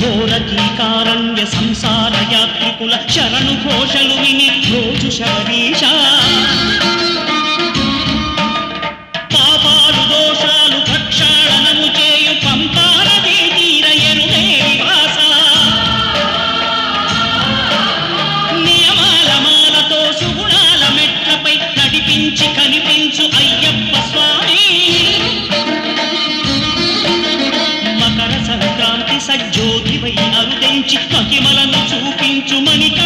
ఘోరకీకారణ్య సంసార యాత్రికుల శరణు ఘోషలు విని రోజు శబరీష పాపాలు దోషాలు ప్రక్షాళనము చేయు పంపానదీ తీర ఎరుగే నివాస నియమాల మాలతో సుగుణాల మెట్లపై నడిపించి కనిపించు అయ్యప్ప స్వామి మకర సంక్రాంతి సజ్జోతివై అరుదించి మహిమలను చూపించు మణిక